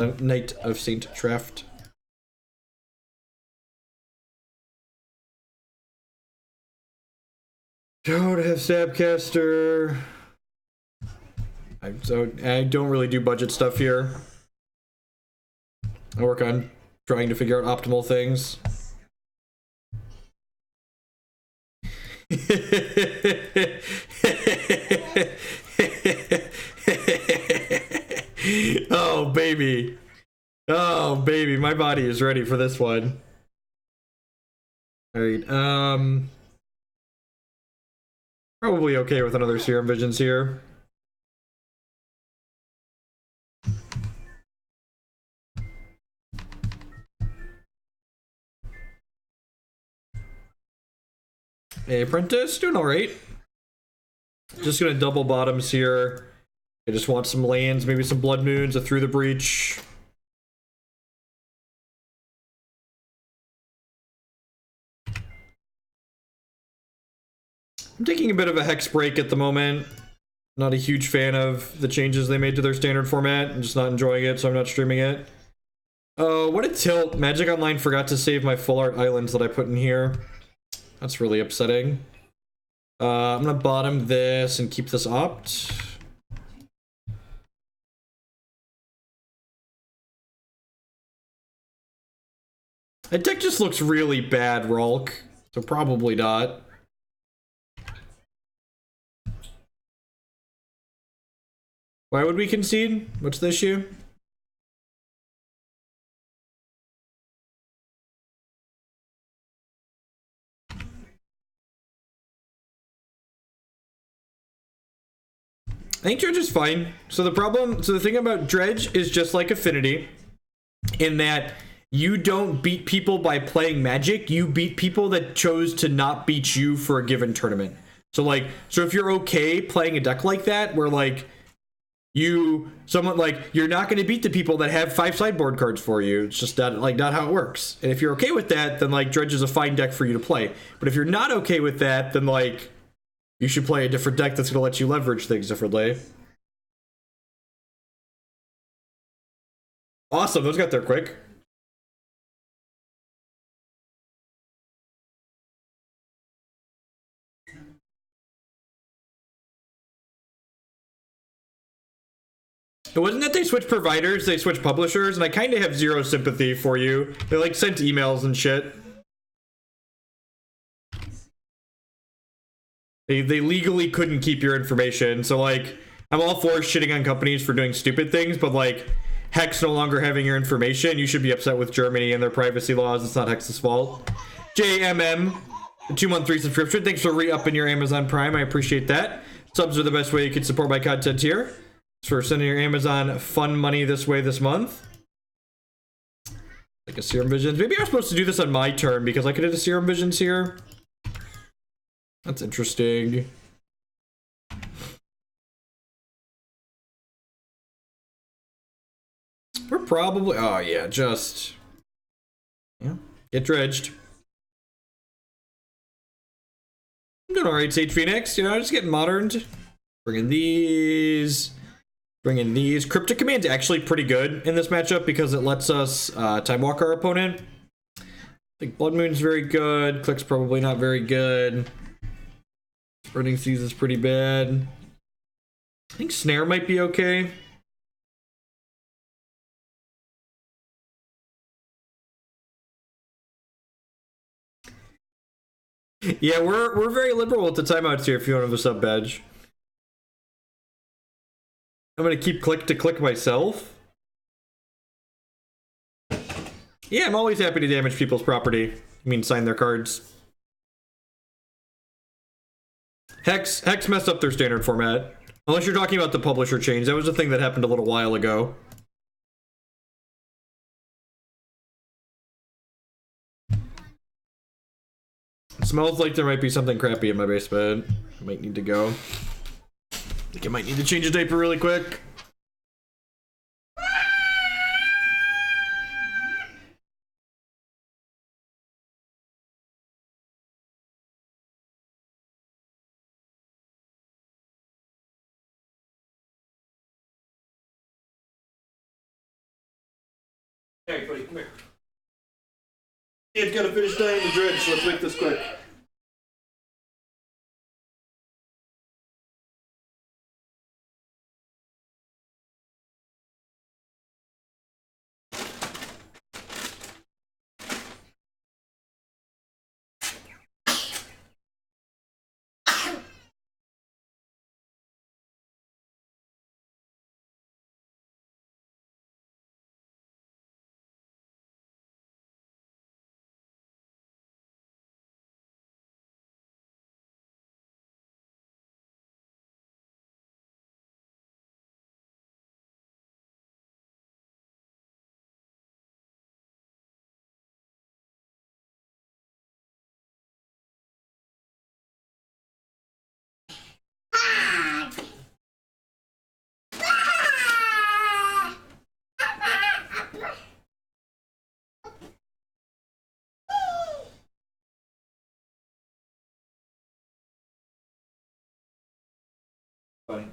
Knight of Saint Traft. Don't have Snapcaster. I don't really do budget stuff here. I work on trying to figure out optimal things. Oh baby, oh baby, my body is ready for this one. All right, probably okay with another Serum Visions here. Hey, Apprentice, doing all right. Just gonna double bottoms here. I just want some lands, maybe some Blood Moons, a Through the Breach. I'm taking a bit of a hex break at the moment. Not a huge fan of the changes they made to their standard format. I'm just not enjoying it, so I'm not streaming it. Oh, what a tilt. Magic Online forgot to save my full art islands that I put in here. That's really upsetting. I'm gonna bottom this and keep this opt. That deck just looks really bad, Rolk. So probably not. Why would we concede? What's the issue? I think Dredge is fine. So the thing about Dredge is just like Affinity, in that you don't beat people by playing Magic, you beat people that chose to not beat you for a given tournament. So if you're okay playing a deck like that, where you're not going to beat the people that have 5 sideboard cards for you. It's just not how it works. And if you're okay with that, then Dredge is a fine deck for you to play. But if you're not okay with that, then you should play a different deck that's going to let you leverage things differently. Awesome, those got there quick. It wasn't that they switched providers, they switched publishers, and I kind of have zero sympathy for you. They sent emails and shit. They legally couldn't keep your information, so I'm all for shitting on companies for doing stupid things, but Hex no longer having your information, you should be upset with Germany and their privacy laws. It's not Hex's fault. JMM, 2-month 3 subscription. Thanks for re-upping your Amazon Prime. I appreciate that. Subs are the best way you can support my content here. Thanks for sending your Amazon fun money this way this month. Like a Serum Visions. Maybe I was supposed to do this on my turn because I could hit a Serum Visions here. That's interesting. We're probably... Oh, yeah, just... Yeah, get dredged. I'm doing alright, Sage Phoenix. Just getting moderned. Bringing these. Bringing these. Cryptic Command's actually pretty good in this matchup because it lets us time walk our opponent. I think Blood Moon's very good. Clique's probably not very good. Burning Seas is pretty bad. I think Snare might be okay. Yeah, we're very liberal with the timeouts here if you want to have a sub badge. I'm gonna keep click to click myself. Yeah, I'm always happy to damage people's property. I mean, sign their cards. Hex messed up their standard format. Unless you're talking about the publisher change. That was a thing that happened a little while ago. It smells like there might be something crappy in my basement. I might need to go. I think I might need to change a diaper really quick. Alright, buddy, come here. It's gotta finish dying the dredge, so let's make this quick. Fine.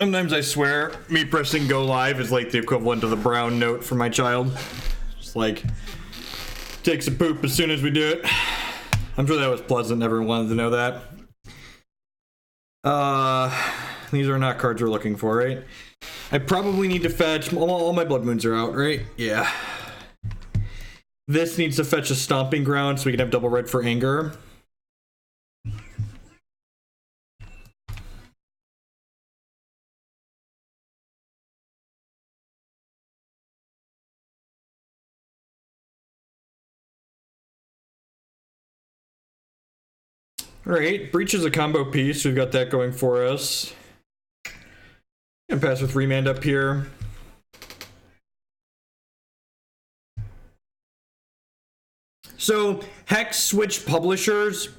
Sometimes I swear, me pressing go live is like the equivalent of the brown note for my child. Just like, takes a poop as soon as we do it. I'm sure that was pleasant, everyone wanted to know that. These are not cards we're looking for, right? I probably need to fetch, all my blood moons are out, right? Yeah. This needs to fetch a stomping ground so we can have double red for anger. Alright, Breach is a combo piece, we've got that going for us. And pass with Remand up here. So, Hex switched publishers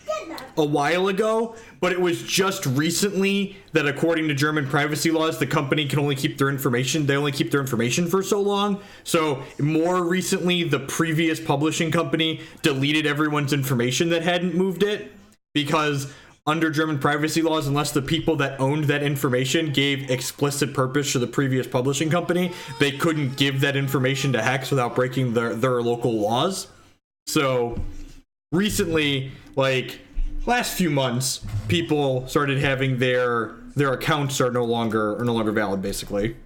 a while ago, but it was just recently that according to German privacy laws, the company can only keep their information, they only keep their information for so long. So, more recently, the previous publishing company deleted everyone's information that hadn't moved it. Because under German privacy laws, unless the people that owned that information gave explicit purpose to the previous publishing company, they couldn't give that information to Hex without breaking their local laws. So recently, like last few months, people started having their accounts are no longer valid. Basically,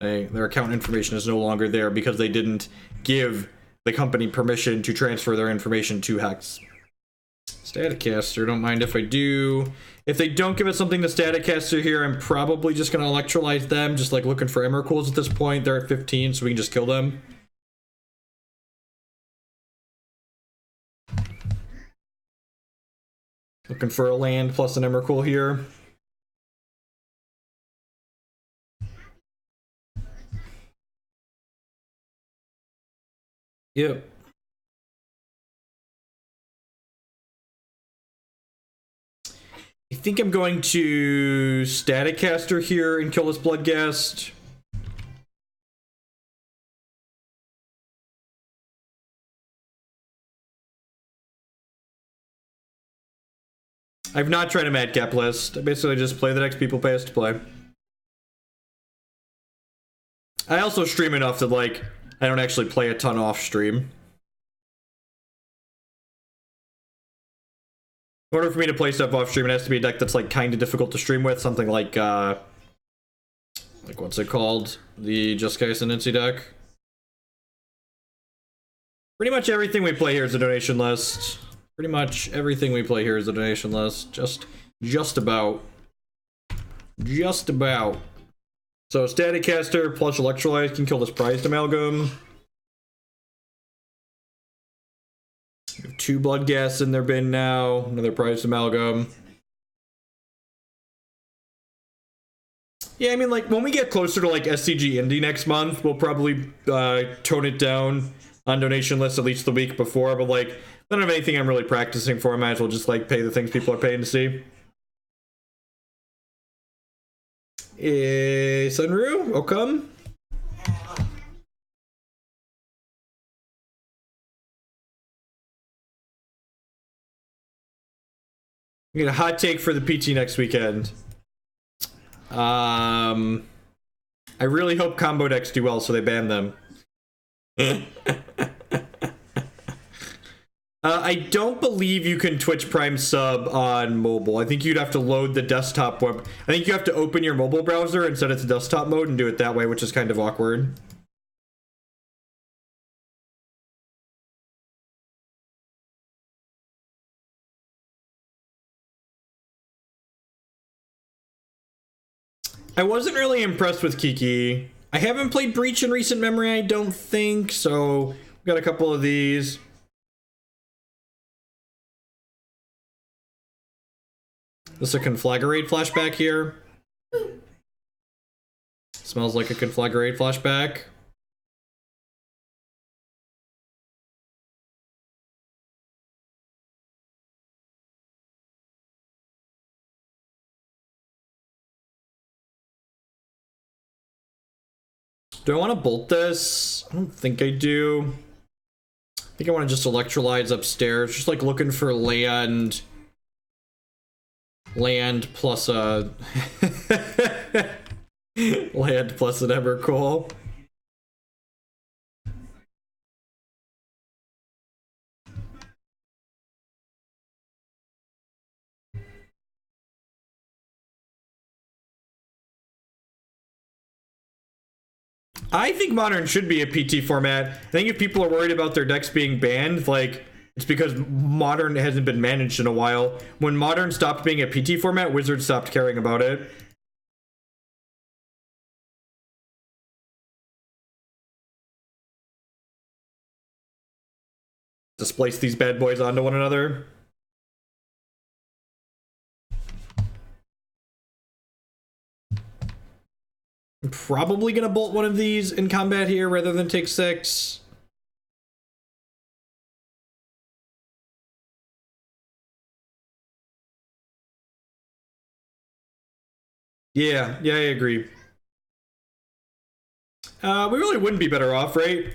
their account information is no longer there because they didn't give the company permission to transfer their information to Hex. Staticaster, don't mind if I do. If they don't give us something to Staticaster here, I'm probably just going to Electrolyze them, just like looking for Emrakuls at this point. They're at 15, so we can just kill them. Looking for a land plus an Emrakul here. Yep. I think I'm going to Staticaster here and kill this Bloodghast. I've not tried a madcap list. I basically just play the next people pay us to play. I also stream enough that, like, I don't actually play a ton off stream. In order for me to play stuff off stream, it has to be a deck that's like kind of difficult to stream with. Something like what's it called? The Jeskai Ascendancy deck. Pretty much everything we play here is a donation list. Pretty much everything we play here is a donation list. Just about. Just about. So Staticaster plus Electrolyze can kill this prized amalgam. 2 blood gas in their bin now. Another prized amalgam. Yeah, I mean, like, when we get closer to, like, SCG Indie next month, we'll probably tone it down on donation lists at least the week before, but, like, I don't have anything I'm really practicing for. I might as well just, like, pay the things people are paying to see. Sunru, Okum. I get a hot take for the PT next weekend. I really hope combo decks do well, so they ban them. I don't believe you can Twitch Prime sub on mobile. I think you'd have to load the desktop web. I think you have to open your mobile browser and set it to desktop mode and do it that way, which is kind of awkward. I wasn't really impressed with Kiki. I haven't played Breach in recent memory, I don't think, so we've got a couple of these. This is a Conflagrate flashback here. Smells like a Conflagrate flashback. Do I want to bolt this? I don't think I do. I think I want to just Electrolyze upstairs. Just like looking for land. Land plus a... land plus an Emrakul. I think Modern should be a PT format. I think if people are worried about their decks being banned, like, it's because Modern hasn't been managed in a while. When Modern stopped being a PT format, Wizards stopped caring about it. Displace these bad boys onto one another. I'm probably gonna bolt one of these in combat here rather than take 6. Yeah, I agree. We really wouldn't be better off, right?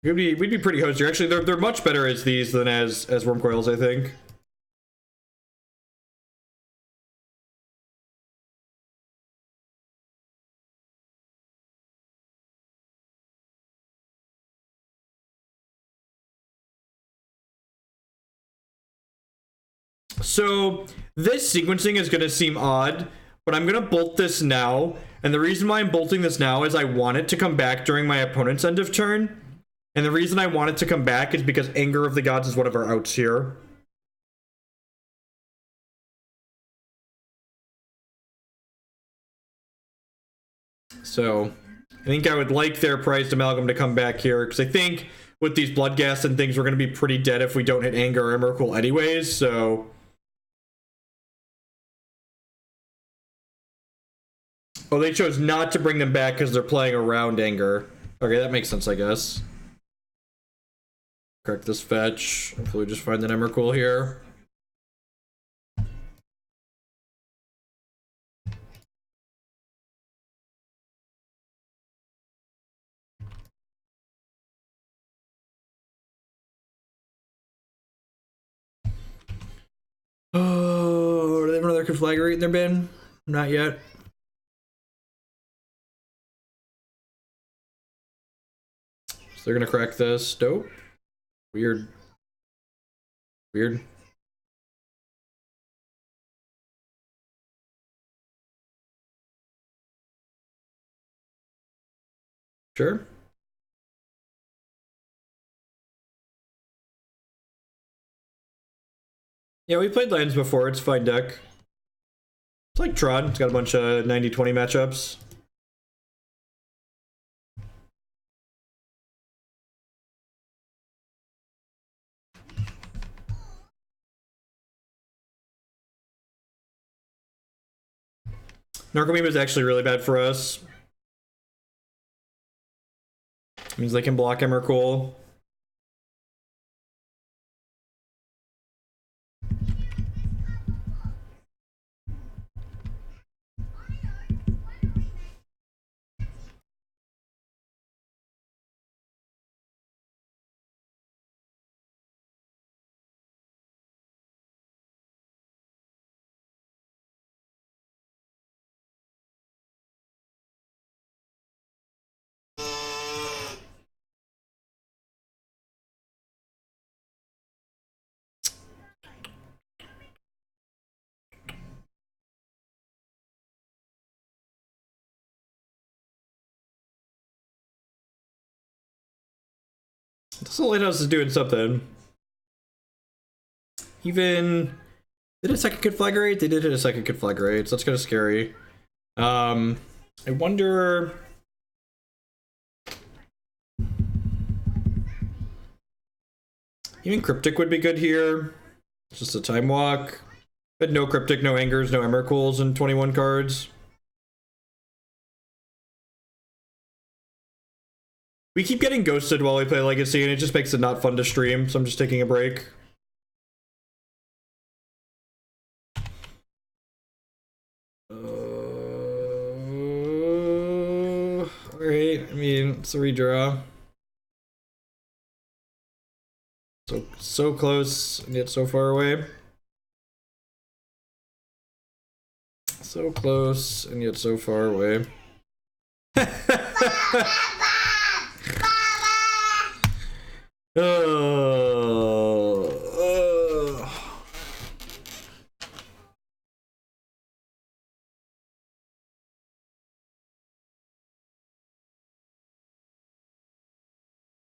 We'd be pretty hosed here. Actually, they're much better as these than as Wormcoils, I think. So this sequencing is going to seem odd, but I'm going to bolt this now. And the reason why I'm bolting this now is I want it to come back during my opponent's end of turn. And the reason I want it to come back is because Anger of the Gods is one of our outs here. So I think I would like their prized amalgam to come back here, because I think with these blood gas and things, we're going to be pretty dead if we don't hit Anger or Emrakul anyways, so... Oh, they chose not to bring them back because they're playing around Anger. Okay, that makes sense, I guess. Correct this fetch. Hopefully just find an Emrakul here. Oh, do they have another Conflagrate in their bin? Not yet. So they're gonna crack this. Dope. Weird. Weird. Sure. Yeah, we played lands before. It's a fine deck. It's like Tron. It's got a bunch of 90-20 matchups. Narcomoeba is actually really bad for us. Means they can block Emrakul. Desolate Lighthouse is doing something. Even did a second conflagrate? They did hit a second conflagrate, so that's kind of scary. I wonder. Even Cryptic would be good here. It's just a time walk. But no Cryptic, no Angers, no Emrakuls, and 21 cards. We keep getting ghosted while we play Legacy, and it just makes it not fun to stream, so I'm just taking a break. Alright, I mean, it's a redraw. So close, and yet so far away. So close, and yet so far away.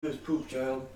There's poop, child.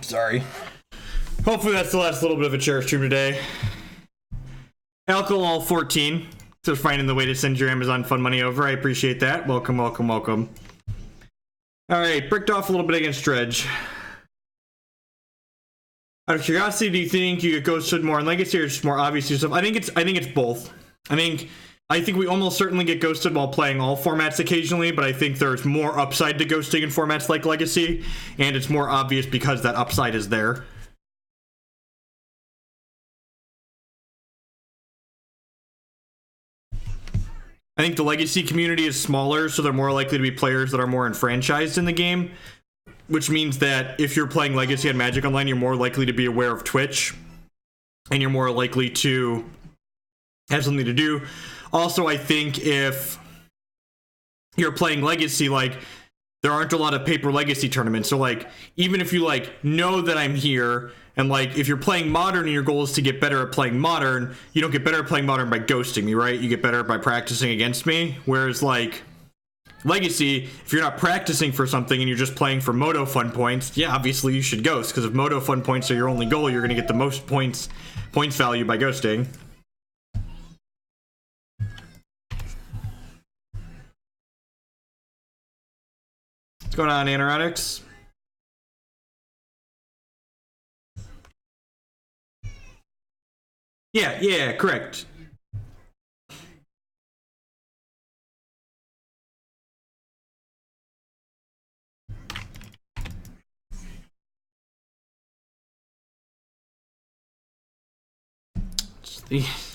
Sorry. Hopefully that's the last little bit of a chair stream today. Alcohol 14. So finding the way to send your Amazon fund money over. I appreciate that. Welcome, welcome, welcome. Alright, bricked off a little bit against Dredge. Out of curiosity, do you think you get ghosted more in Legacy or just more obvious stuff? I think it's both. I think we almost certainly get ghosted while playing all formats occasionally, but I think there's more upside to ghosting in formats like Legacy, and it's more obvious because that upside is there. I think the Legacy community is smaller, so they're more likely to be players that are more enfranchised in the game, which means that if you're playing Legacy on Magic Online, you're more likely to be aware of Twitch, and you're more likely to have something to do. Also, I think if you're playing Legacy, like, there aren't a lot of paper Legacy tournaments. So, like, even if you, like, know that I'm here, and, like, if you're playing Modern and your goal is to get better at playing Modern, you don't get better at playing Modern by ghosting me, right? You get better by practicing against me. Whereas, like, Legacy, if you're not practicing for something and you're just playing for Moto Fun points, yeah, obviously you should ghost, because if Moto Fun points are your only goal, you're going to get the most points value by ghosting. What's going on, Anoronics? Yeah, correct. These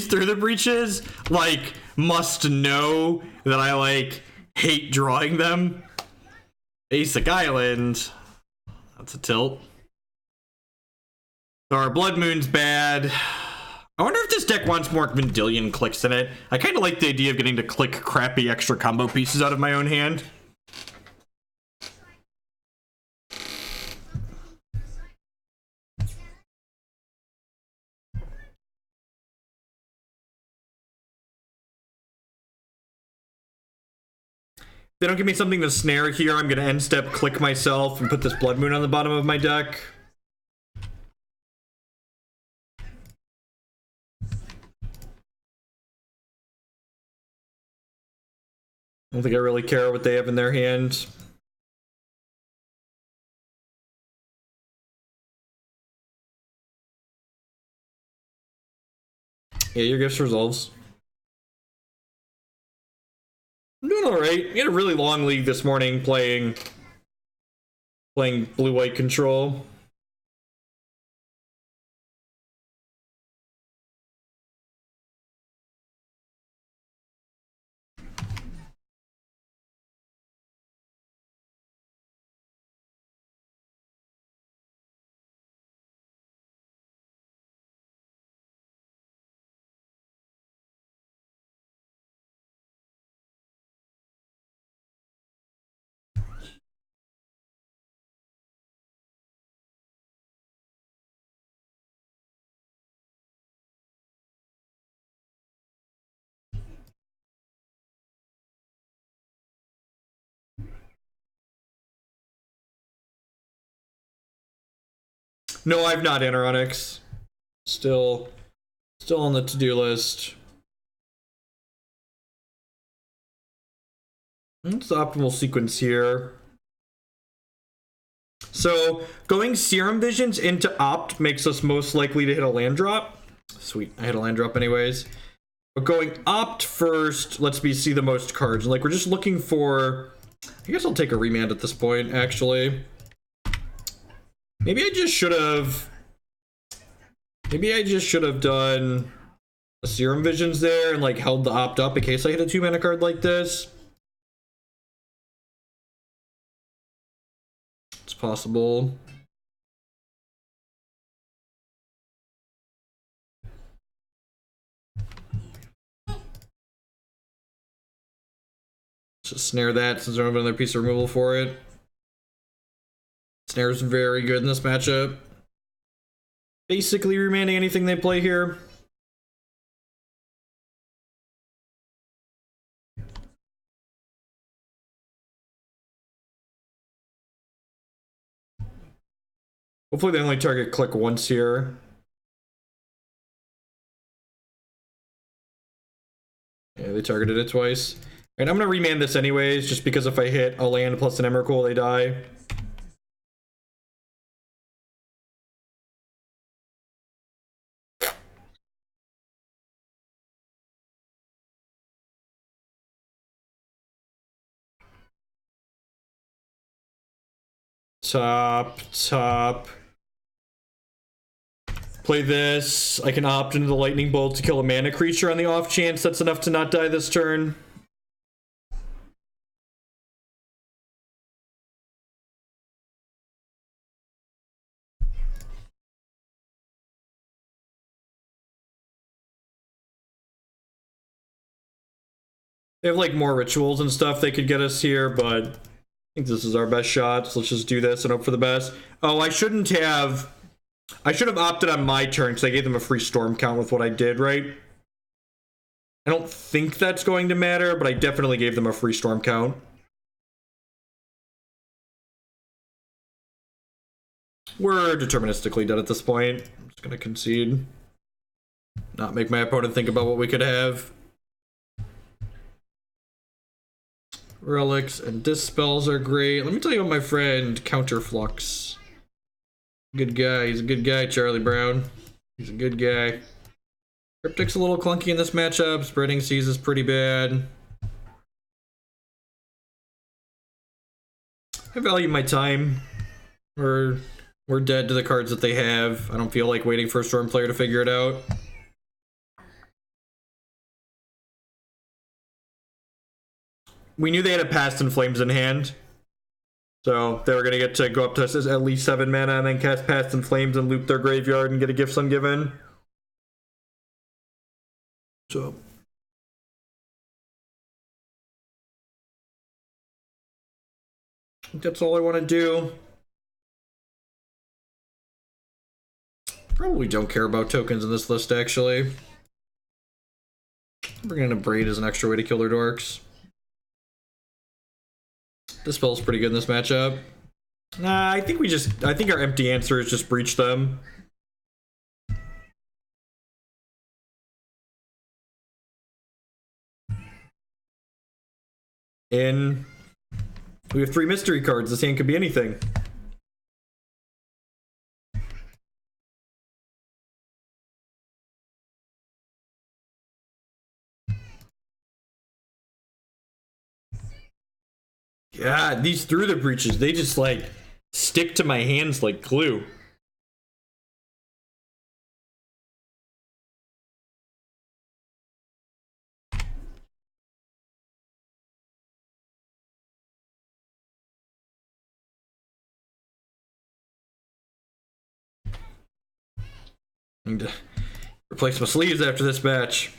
Through the Breaches, like, must know that I, like, hate drawing them. Basic Island. That's a tilt. So our Blood Moon's bad. I wonder if this deck wants more Vendilion Cliques in it. I kind of like the idea of getting to click crappy extra combo pieces out of my own hand. If they don't give me something to snare here, I'm going to end step click myself and put this Blood Moon on the bottom of my deck. I don't think I really care what they have in their hand. Yeah, your gifts resolves. I'm doing alright. We had a really long league this morning playing blue-white control. No, I've not, Anoronics. Still on the to-do list. What's the optimal sequence here? So, going Serum Visions into Opt makes us most likely to hit a land drop. Sweet, I hit a land drop anyways. But going Opt first lets me see the most cards. Like, we're just looking for... I guess I'll take a Remand at this point, actually. Maybe I just should have done a Serum Visions there and, like, held the Opt up in case I hit a 2-mana card like this. It's possible. Just snare that since I don't have another piece of removal for it. Snare's very good in this matchup. Basically remanding anything they play here. Hopefully they only target click once here. Yeah, they targeted it twice. And I'm gonna remand this anyways, just because if I hit a land plus an Emrakul, they die. Top. Play this. I can opt into the Lightning Bolt to kill a mana creature on the off chance that's enough to not die this turn. They have like more rituals and stuff they could get us here, but I think this is our best shot. So let's just do this and hope for the best. Oh, I should have opted on my turn because I gave them a free storm count with what I did, right? I don't think that's going to matter, but I definitely gave them a free storm count. We're deterministically dead at this point. I'm just gonna concede. Not make my opponent think about what we could have. Relics and Dispels are great. Let me tell you about my friend Counterflux. Good guy. He's a good guy, Charlie Brown. He's a good guy. Cryptic's a little clunky in this matchup. Spreading Seas is pretty bad. I value my time. We're dead to the cards that they have. I don't feel like waiting for a Storm player to figure it out. We knew they had a Past in Flames in hand. So they were going to get to go up to at least 7 mana and then cast Past in Flames and loop their graveyard and get a Gifts Ungiven. So I think that's all I want to do. Probably don't care about tokens in this list, actually. Bringing in Abrade as an extra way to kill their dorks. Dispel's pretty good in this matchup. Nah, I think our empty answer is just breach them. We have 3 mystery cards. This hand could be anything. Yeah, these through the breaches, they just like stick to my hands like glue. Need to replace my sleeves after this match.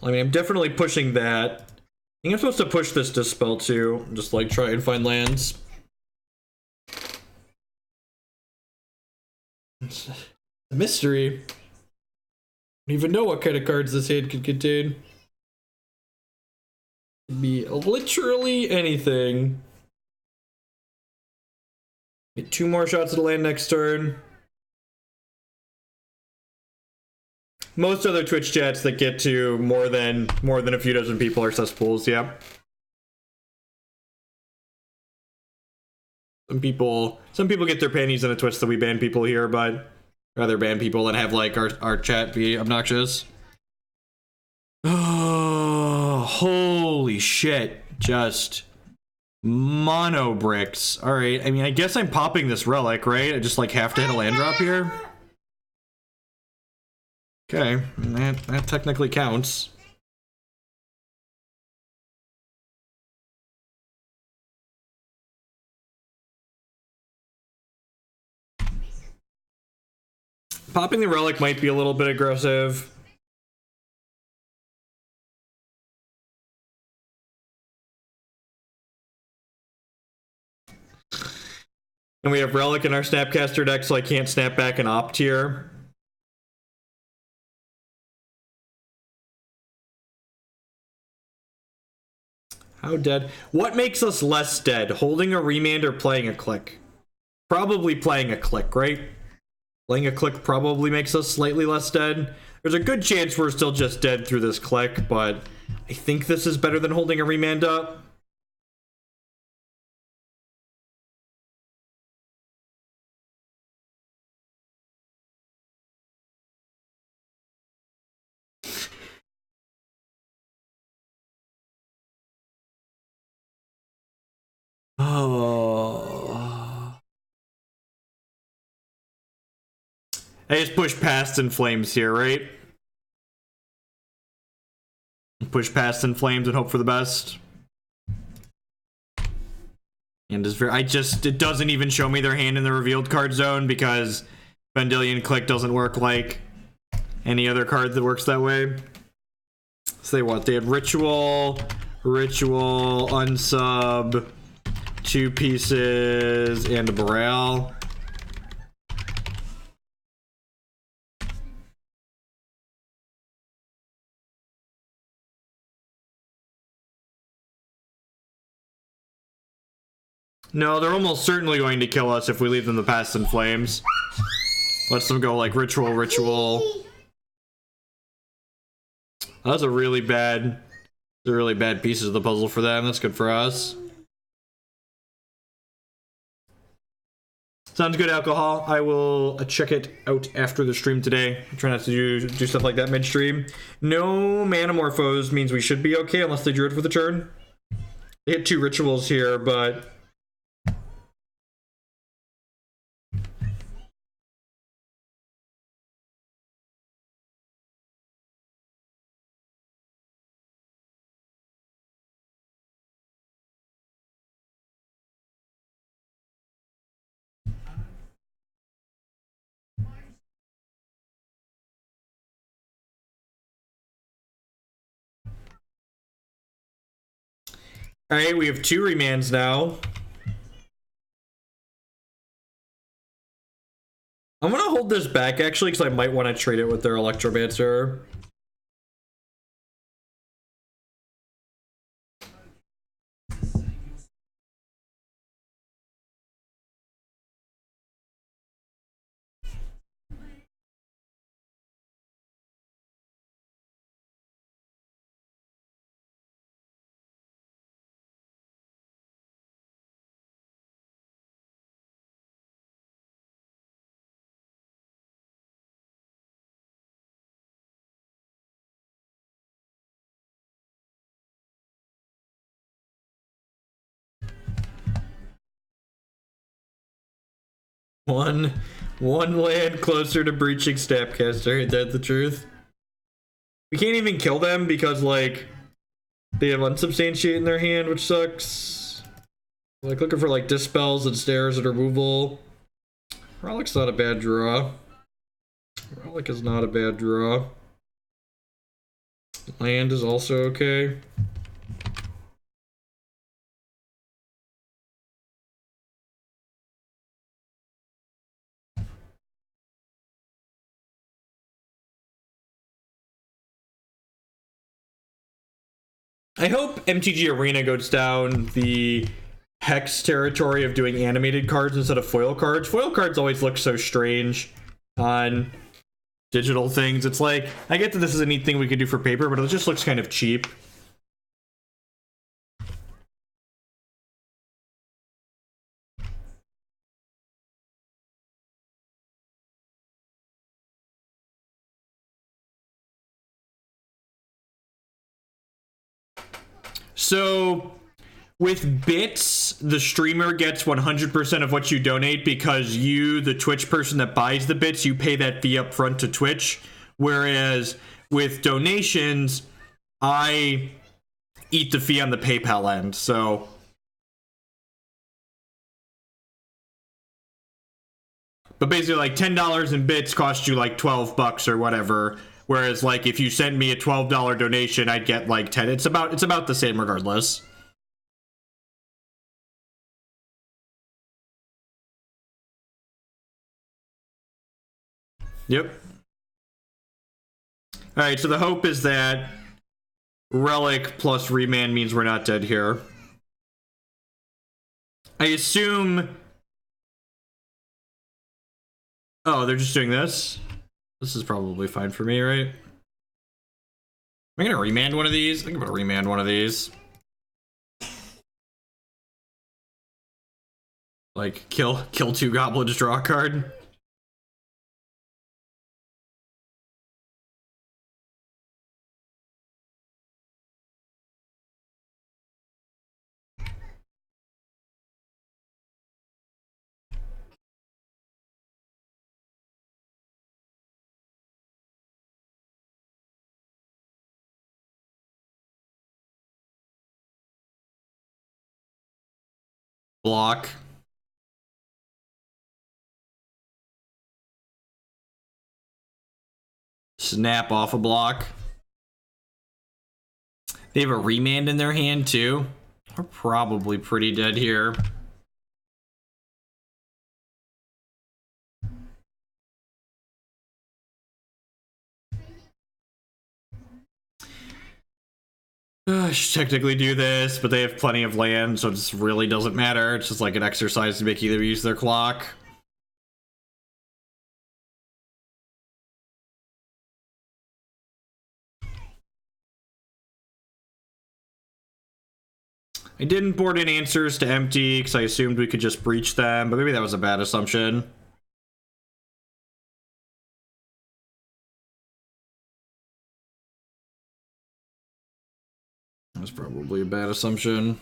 I mean, I'm definitely pushing that. I think I'm supposed to push this Dispel too. Just like try and find lands. It's a mystery. I don't even know what kind of cards this hand could contain. Could be literally anything. Get 2 more shots at the land next turn. Most other Twitch chats that get to more than a few dozen people are cesspools, yeah. Some people get their panties in a twist that we ban people here, but rather ban people than have like our chat be obnoxious. Oh, holy shit. Just mono bricks. Alright, I mean, I guess I'm popping this relic, right? I just like have to hit a land drop here. Okay, that technically counts. Popping the relic might be a little bit aggressive. And we have relic in our Snapcaster deck, so I can't snap back and opt here. How dead? What makes us less dead? Holding a Remand or playing a Clique? Probably playing a Clique, right? Playing a Clique probably makes us slightly less dead. There's a good chance we're still just dead through this Clique, but I think this is better than holding a Remand up. Oh. I just push Past in Flames here, right? Push Past in Flames and hope for the best. And is very, it doesn't even show me their hand in the revealed card zone because Vendilion Clique doesn't work like any other card that works that way. So they had Ritual, Unsub, 2 pieces, and a Boreal. No, they're almost certainly going to kill us if we leave them the Past in Flames. Lets them go like Ritual. That's a really bad pieces of the puzzle for them. That's good for us. Sounds good, Alcohol. I will check it out after the stream today. I try not to do stuff like that mid-stream. No Manamorphose means we should be okay unless they drew it for the turn. They hit 2 rituals here, but... Alright, we have 2 remands now. I'm gonna hold this back, actually, because I might want to trade it with their Electromancer. One land closer to breaching Snapcaster. Ain't that the truth? We can't even kill them because, like, they have Unsubstantiate in their hand, which sucks. Like, looking for, like, Dispels and Snares and removal. Relic's not a bad draw. Relic is not a bad draw. Land is also okay. I hope MTG Arena goes down the Hex territory of doing animated cards instead of foil cards. Foil cards always look so strange on digital things. It's like, I get that this is a neat thing we could do for paper, but it just looks kind of cheap. So with bits, the streamer gets 100% of what you donate because you, the Twitch person that buys the bits, you pay that fee up front to Twitch. Whereas with donations, I eat the fee on the PayPal end. So but basically, like, $10 in bits cost you like $12 or whatever. Whereas, like, if you sent me a $12 donation, I'd get like 10. It's about the same regardless. Yep. All right. So the hope is that Relic plus Remand means we're not dead here. I assume. Oh, they're just doing this. This is probably fine for me, right? Am I gonna remand one of these? I think I'm gonna remand one of these. Like, kill 2 goblins, draw a card. Block. Snap off a block. They have a Remand in their hand too. We're probably pretty dead here. I should technically do this, but they have plenty of land, so it just really doesn't matter. It's just like an exercise to make either use their clock. I didn't board in answers to empty because I assumed we could just breach them, but maybe that was a bad assumption. That was probably a bad assumption.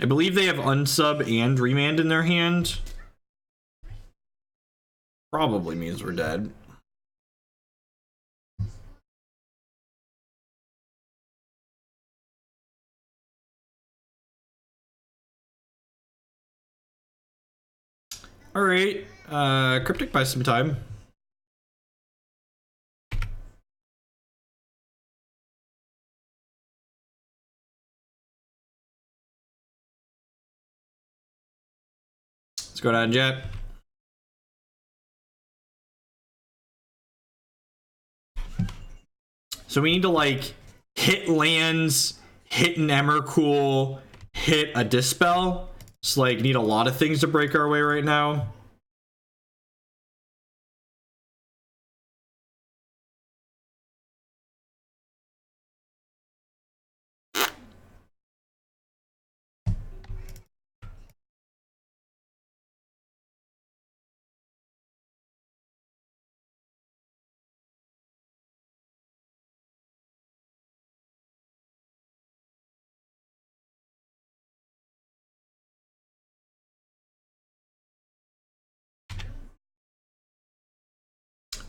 I believe they have unsub and Remand in their hand. Probably means we're dead. Alright, Cryptic buys some time. Let's go down, Jet. So we need to, like, hit lands, hit an Emrakul, hit a Dispel. Just, like, need a lot of things to break our way right now.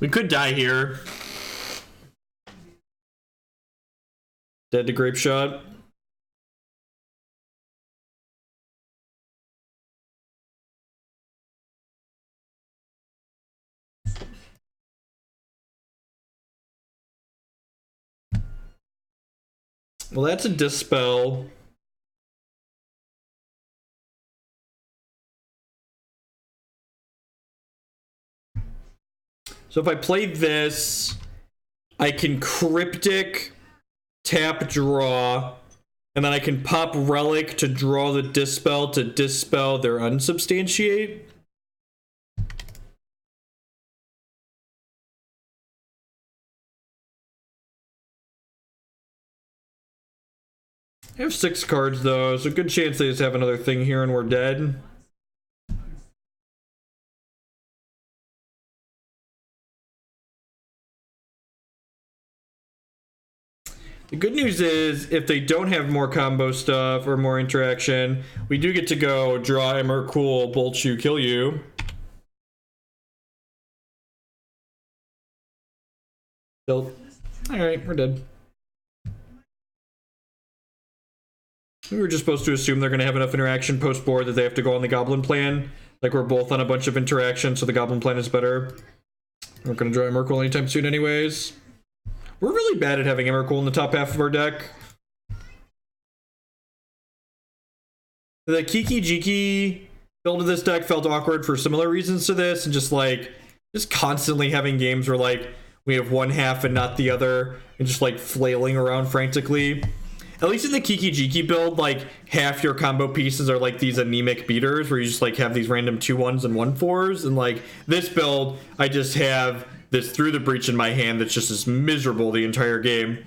We could die here. Dead to Grape Shot. Well, that's a Dispel. So if I play this, I can Cryptic, tap, draw, and then I can pop Relic to draw the Dispel to dispel their Unsubstantiate. I have 6 cards though, so good chance they just have another thing here and we're dead. The good news is, if they don't have more combo stuff or more interaction, we do get to go draw Emrakul, bolt you, kill you. Alright, we're dead. We were just supposed to assume they're going to have enough interaction post-board that they have to go on the Goblin plan. Like, we're both on a bunch of interaction, so the Goblin plan is better. We're not going to draw Emrakul anytime soon anyways. We're really bad at having Emrakul in the top half of our deck. The Kiki Jiki build of this deck felt awkward for similar reasons to this, and just constantly having games where, like, we have one half and not the other, and just, like, flailing around frantically. At least in the Kiki Jiki build, like, half your combo pieces are, like, these anemic beaters, where you just, like, have these random 2-1s and 1-4s, and, like, this build, I just have this Through the Breach in my hand that's just as miserable the entire game.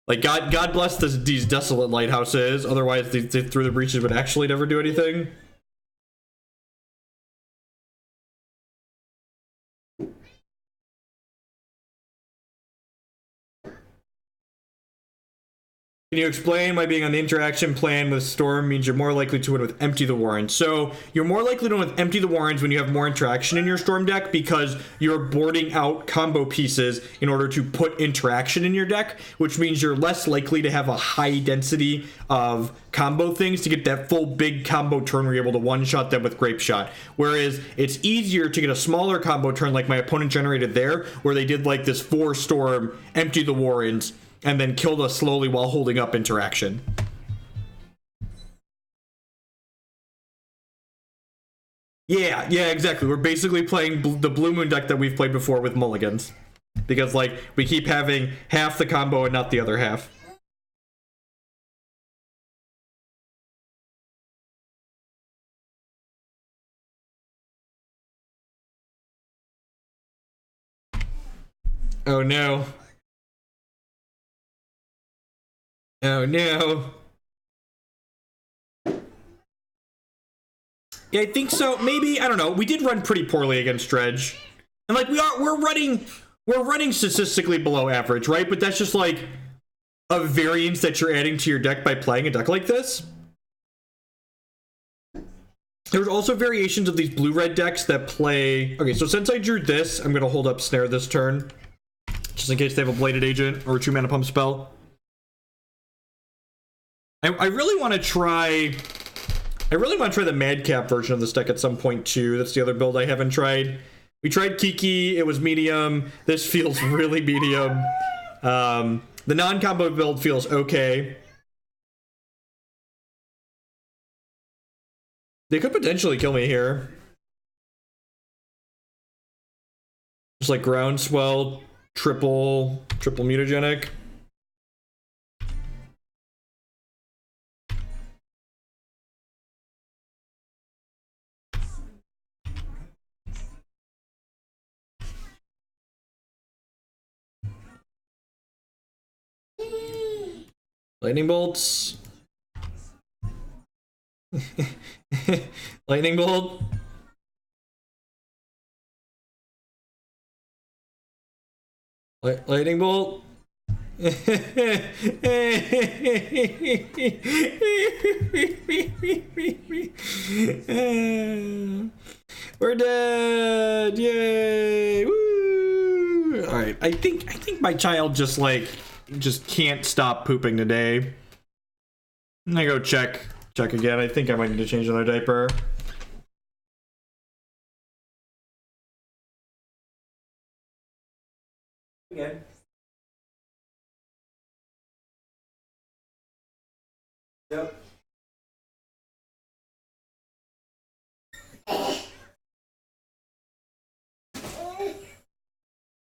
Like, God bless these Desolate Lighthouses, otherwise these Through the Breaches would actually never do anything. Can you explain why being on the interaction plan with Storm means you're more likely to win with Empty the Warrens? So you're more likely to win with Empty the Warrens when you have more interaction in your Storm deck because you're boarding out combo pieces in order to put interaction in your deck, which means you're less likely to have a high density of combo things to get that full big combo turn where you're able to one-shot them with Grape Shot. Whereas it's easier to get a smaller combo turn like my opponent generated there, where they did like this 4 Storm, Empty the Warrens, and then killed us slowly while holding up interaction. Yeah, exactly. We're basically playing the Blue Moon deck that we've played before with mulligans. Because, like, we keep having half the combo and not the other half. Oh no. Oh no. Yeah, I think so. Maybe, I don't know. We did run pretty poorly against Dredge. And like we're running statistically below average, right? But that's just like a variance that you're adding to your deck by playing a deck like this. There's also variations of these blue-red decks that play... Okay, so since I drew this, I'm going to hold up Snare this turn. Just in case they have a Bladed Agent or a 2-mana pump spell. I really want to try... I really want to try the Madcap version of this deck at some point, too. That's the other build I haven't tried. We tried Kiki. It was medium. This feels really medium. The non-combo build feels okay. They could potentially kill me here. Just like Groundswell, triple mutagenic. Lightning bolts. Lightning bolt. Lightning bolt. We're dead. Yay. Woo. All right. I think my child just can't stop pooping today. I'm gonna go check again. I think I might need to change another diaper. Again. Yep.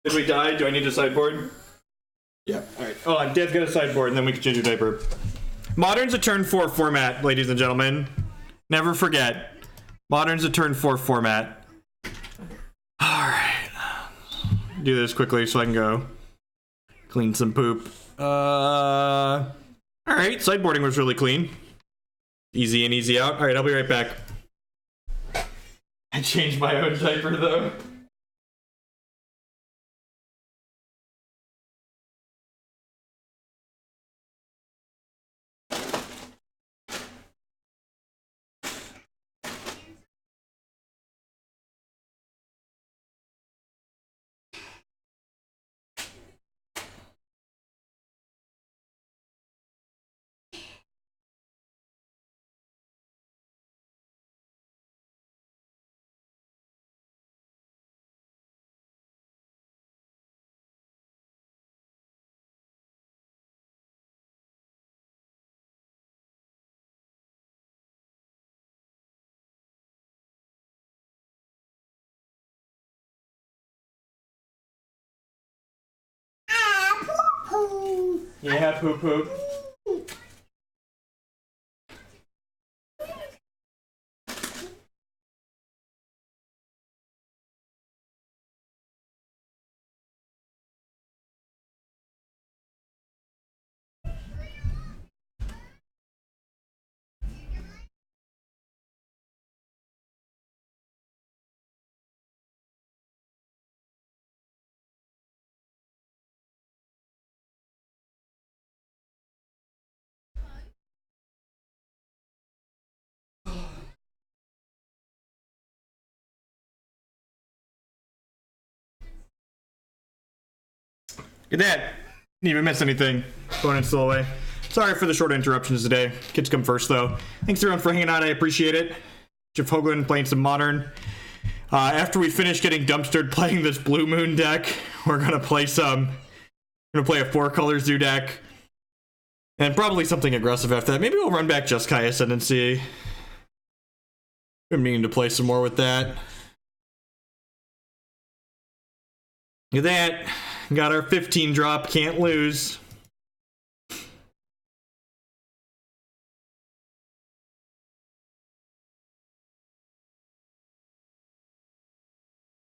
Did we die? Do I need a sideboard? Yeah. All right. Oh, Dad's got a sideboard, and then we can change your diaper. Modern's a turn 4 format, ladies and gentlemen. Never forget. Modern's a turn 4 format. Alright. Do this quickly so I can go clean some poop. Alright, sideboarding was really clean. Easy in, easy out. Alright, I'll be right back. I changed my own diaper though. Yeah, poop poop. At that. Didn't even miss anything. Going in still away. Sorry for the short interruptions today. Kids come first, though. Thanks everyone for hanging out. I appreciate it. Jeff Hoagland playing some Modern. After we finish getting dumpstered playing this Blue Moon deck, we're gonna play some. We're gonna play a 4-color zoo deck. And probably something aggressive after that. Maybe we'll run back Jeskai Ascendancy. Been meaning to play some more with that. Look at that. Got our 15 drop. Can't lose.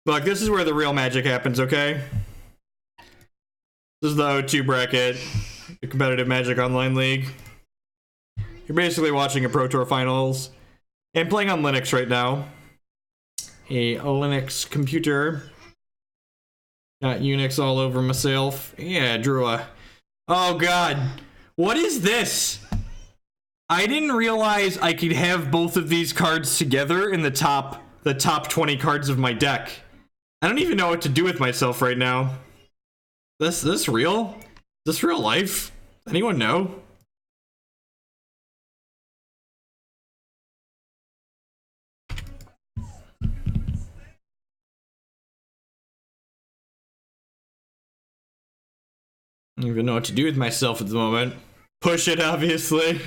Look, this is where the real magic happens, okay? This is the O2 bracket. The competitive Magic Online League. You're basically watching a Pro Tour Finals. And playing on Linux right now. A Linux computer. Got Unix all over myself. Yeah, drew a... Oh god. What is this? I didn't realize I could have both of these cards together in the top 20 cards of my deck. I don't even know what to do with myself right now. This real? Is this real life? Anyone know? I don't even know what to do with myself at the moment. Push it, obviously.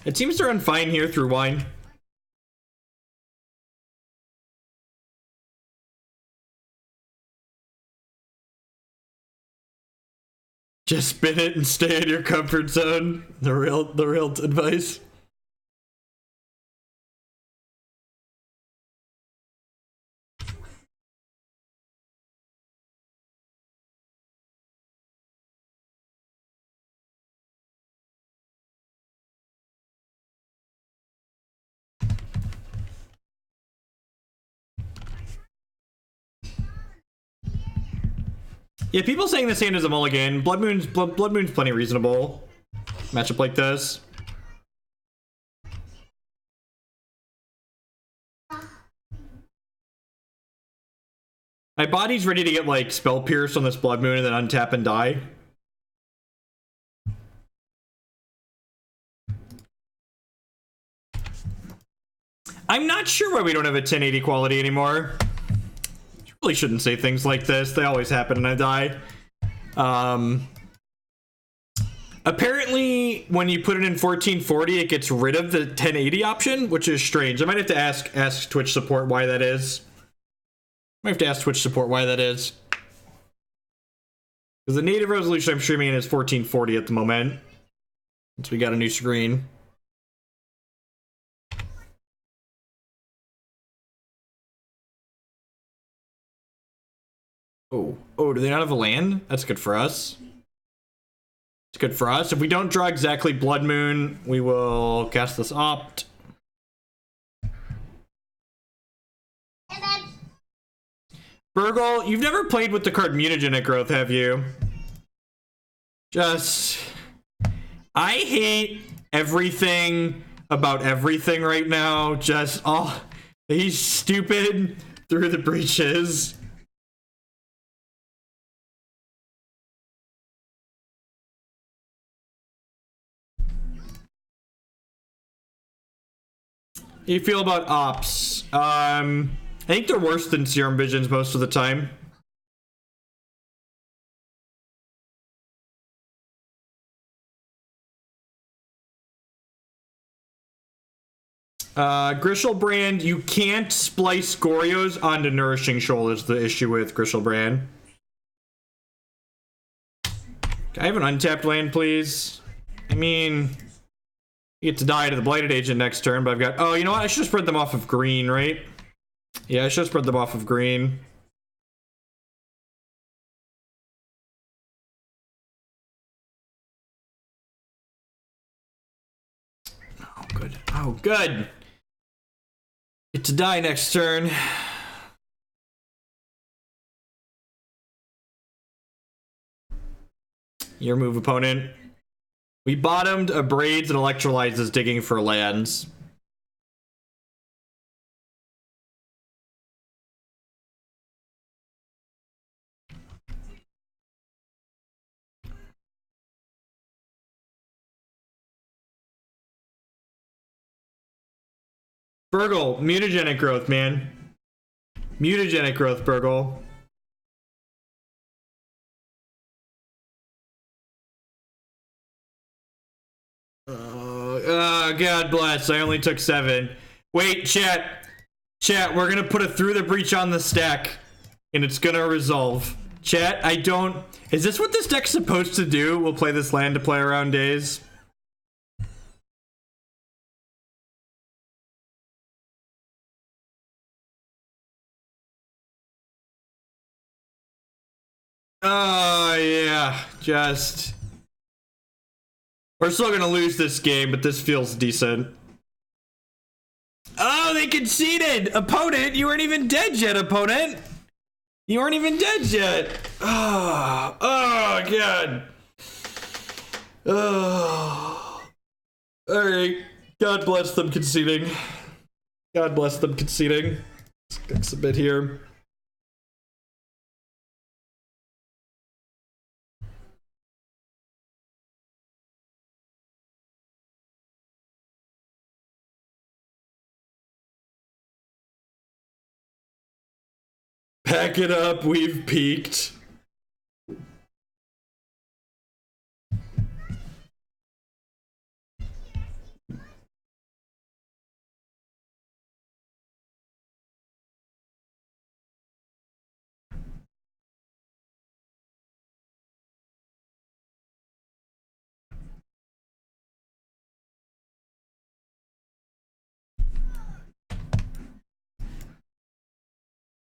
It seems to run fine here through wine. Just spin it and stay in your comfort zone. The real advice. Yeah, people saying this hand is a mulligan. Blood Moon's plenty reasonable. Matchup like this. My body's ready to get like Spell Pierce on this Blood Moon and then untap and die. I'm not sure why we don't have a 1080 quality anymore. Really shouldn't say things like this. They always happen and I die. Apparently when you put it in 1440 it gets rid of the 1080 option, which is strange. I might have to ask Twitch support why that is. I might have to ask Twitch support why that is. Because the native resolution I'm streaming in is 1440 at the moment. Since we got a new screen. Oh, do they not have a land? That's good for us. It's good for us. If we don't draw exactly Blood Moon, we will cast this Opt. Burgle, you've never played with the card Mutagenic Growth, have you? I hate everything about everything right now. He's stupid through the breaches. How do you feel about Ops? I think they're worse than Serum Visions most of the time. Grishelbrand, you can't splice Gorios onto Nourishing Shoal is the issue with Grishelbrand. Can I have an untapped land, please? I mean... You get to die to the Blighted Agent next turn, but I've got... Oh, you know what? I should have spread them off of green, right? Yeah, I should have spread them off of green. Oh, good. Oh, good! Get to die next turn. Your move, opponent. We bottomed Abrades and Electrolyzes digging for lands. Burgle, mutagenic growth, man. Mutagenic growth, Burgle. God bless. I only took 7. Wait, chat. Chat, we're gonna put a Through the Breach on the stack, and it's gonna resolve. Chat, I don't... Is this what this deck's supposed to do? We'll play this land to play around days. Oh, yeah. Just... We're still gonna lose this game, but this feels decent. Oh, they conceded! Opponent, you weren't even dead yet, opponent! You weren't even dead yet! Oh, oh God. Oh. Alright. God bless them conceding. God bless them conceding. Let's submit here. Pack it up, we've peaked.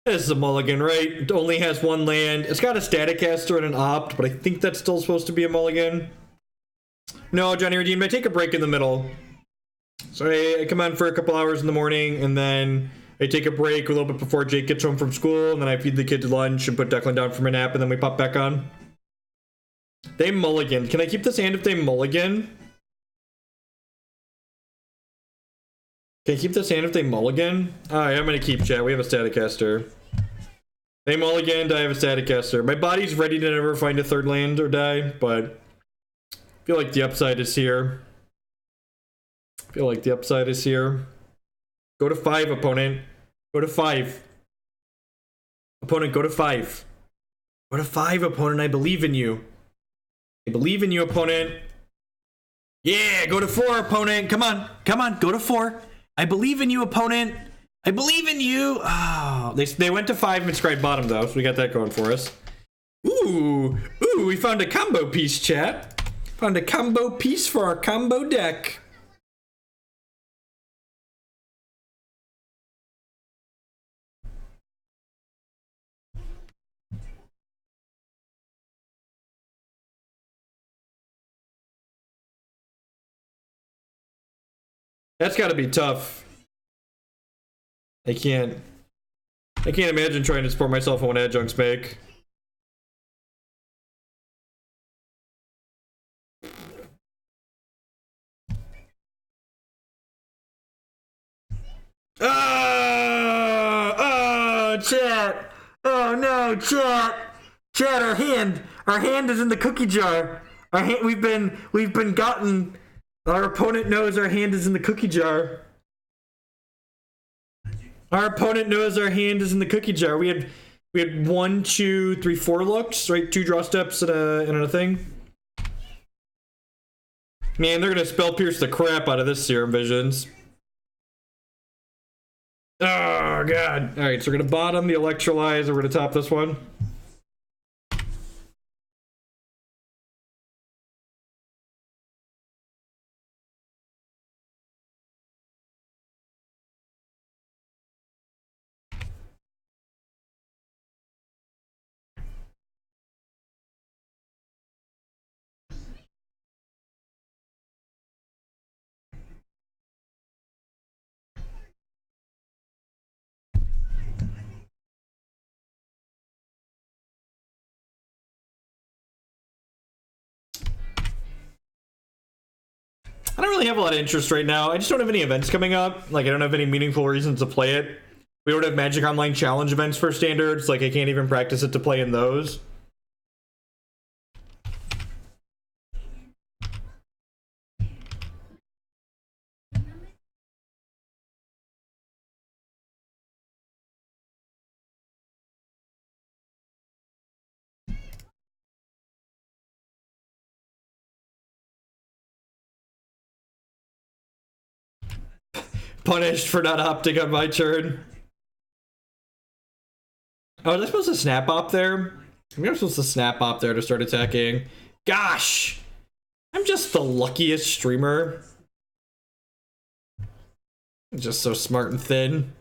This is a mulligan, right? It only has 1 land. It's got a Staticaster and an Opt, but I think that's still supposed to be a mulligan. No, Johnny Redeemed, I take a break in the middle. So I come on for a couple hours in the morning, and then I take a break a little bit before Jake gets home from school, and then I feed the kids lunch and put Declan down for a nap, and then we pop back on. They mulligan. Can I keep this hand if they mulligan? Can I keep this hand if they mulligan? Alright, I'm gonna keep chat. We have a Staticaster. They mulliganed, I have a Staticaster. My body's ready to never find a 3rd land or die, but I feel like the upside is here. Go to 5, opponent. Go to 5. Opponent, go to 5. Go to 5, opponent. I believe in you. I believe in you, opponent. Yeah, go to 4, opponent. Come on. Come on, go to 4. I believe in you, opponent. I believe in you. Oh, they went to 5 and scribed bottom, though, so we got that going for us. Ooh, we found a combo piece, chat. Found a combo piece for our combo deck. That's gotta be tough. I can't imagine trying to support myself on what adjuncts make. Oh, chat. Oh no, chat. Chat, our hand is in the cookie jar. Our hand, we've been gotten. Our opponent knows our hand is in the cookie jar. Our opponent knows our hand is in the cookie jar. We had 1, 2, 3, 4 looks, right? 2 draw steps and a thing. Man, they're gonna spell pierce the crap out of this Serum Visions. Oh God! All right, so we're gonna bottom the Electrolyze, and we're gonna top this one. I don't really have a lot of interest right now. I just don't have any events coming up. Like, I don't have any meaningful reasons to play it. We don't have Magic Online Challenge events for standards. Like, I can't even practice it to play in those. Punished for not opting on my turn. Oh, was I supposed to snap op there? Maybe I'm supposed to snap op there to start attacking. Gosh! I'm just the luckiest streamer. I'm just so smart and thin.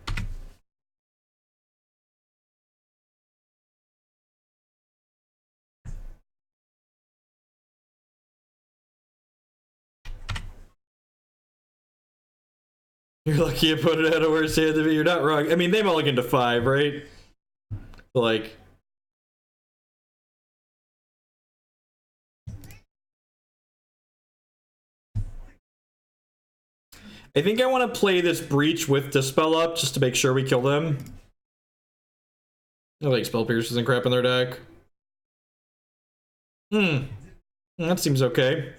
You're lucky you put it at a worse hand than me. You're not wrong. I mean, they mulligan to 5, right? Like... I think I want to play this Breach with Dispel up just to make sure we kill them. I like Spell Pierces and crap in their deck. That seems okay.